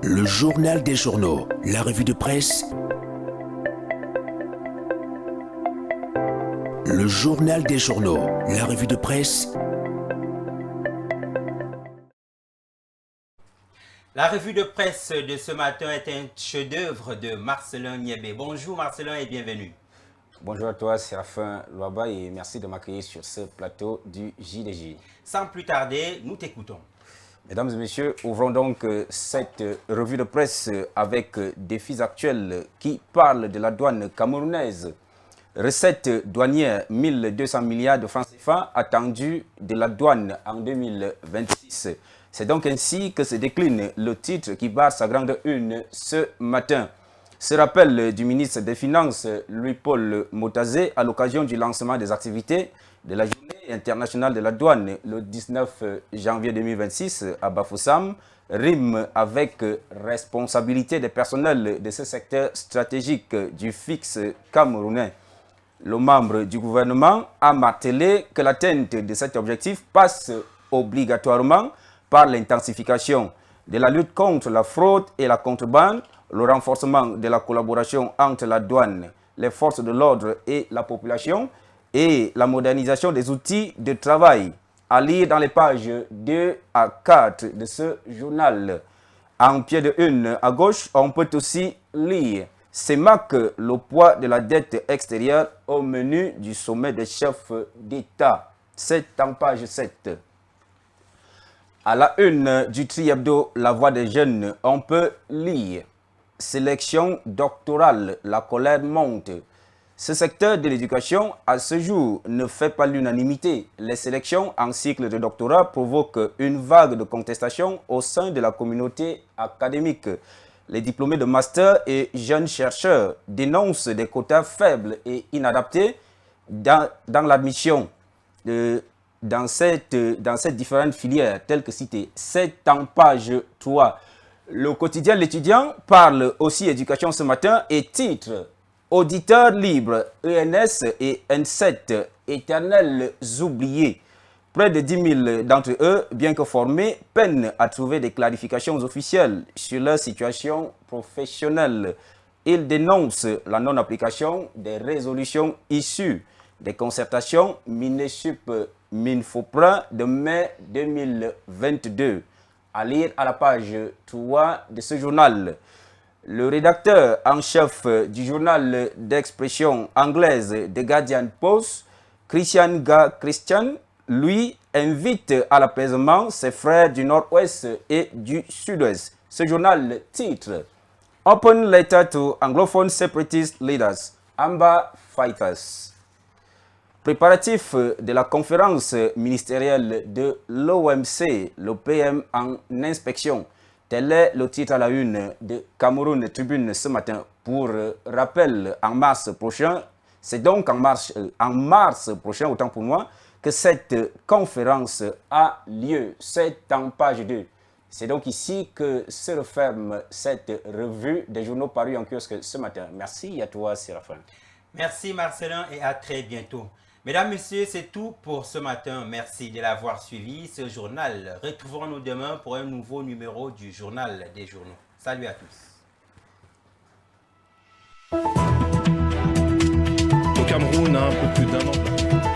Le journal des journaux, la revue de presse. Le journal des journaux, la revue de presse. La revue de presse de ce matin est un chef-d'œuvre de Marcelin Niébé. Bonjour Marcelin et bienvenue. Bonjour à toi, Séraphin Louaba, et merci de m'accueillir sur ce plateau du JDJ. Sans plus tarder, nous t'écoutons. Mesdames et messieurs, ouvrons donc cette revue de presse avec des faits actuels qui parlent de la douane camerounaise. Recette douanière 1200 milliards de francs CFA attendus de la douane en 2026. C'est donc ainsi que se décline le titre qui barre sa grande une ce matin. Ce rappel du ministre des Finances, Louis-Paul Motazé, à l'occasion du lancement des activités de la Journée internationale de la douane le 19 janvier 2026 à Bafoussam, rime avec responsabilité des personnels de ce secteur stratégique du fixe camerounais. Le membre du gouvernement a martelé que l'atteinte de cet objectif passe obligatoirement par l'intensification de la lutte contre la fraude et la contrebande, le renforcement de la collaboration entre la douane, les forces de l'ordre et la population, et la modernisation des outils de travail. À lire dans les pages 2 à 4 de ce journal. En pied de une à gauche, on peut aussi lire « CEMAC, le poids de la dette extérieure au menu du sommet des chefs d'État ». C'est en page 7. À la une du Tri-Hebdo, la voix des jeunes, on peut lire « Sélection doctorale, la colère monte ». Ce secteur de l'éducation, à ce jour, ne fait pas l'unanimité. Les sélections en cycle de doctorat provoquent une vague de contestation au sein de la communauté académique. Les diplômés de master et jeunes chercheurs dénoncent des quotas faibles et inadaptés dans l'admission dans ces différentes filières telles que citées. C'est en page 3. Le quotidien L'étudiant parle aussi éducation ce matin et titre « Auditeurs libres, ENS et N7, éternels oubliés ». Près de 10 000 d'entre eux, bien que formés, peinent à trouver des clarifications officielles sur leur situation professionnelle. Ils dénoncent la non-application des résolutions issues des concertations Minesup-Minfopra de mai 2022. À lire à la page 3 de ce journal. Le rédacteur en chef du journal d'expression anglaise The Guardian Post, Christian Christian, lui, invite à l'apaisement ses frères du Nord-Ouest et du Sud-Ouest. Ce journal titre « Open Letter to Anglophone Separatist Leaders, Amba Fighters ». Préparatif de la conférence ministérielle de l'OMC, le PM en inspection. Tel est le titre à la une de Cameroun Tribune ce matin. Pour rappel, en mars prochain, c'est donc en mars prochain, autant pour moi, que cette conférence a lieu. C'est en page 2. C'est donc ici que se referme cette revue des journaux parus en kiosque ce matin. Merci à toi, Séraphin. Merci Marcelin et à très bientôt. Mesdames, Messieurs, c'est tout pour ce matin. Merci de l'avoir suivi, ce journal. Retrouvons-nous demain pour un nouveau numéro du Journal des journaux. Salut à tous. Le Cameroun a un peu plus d'un an.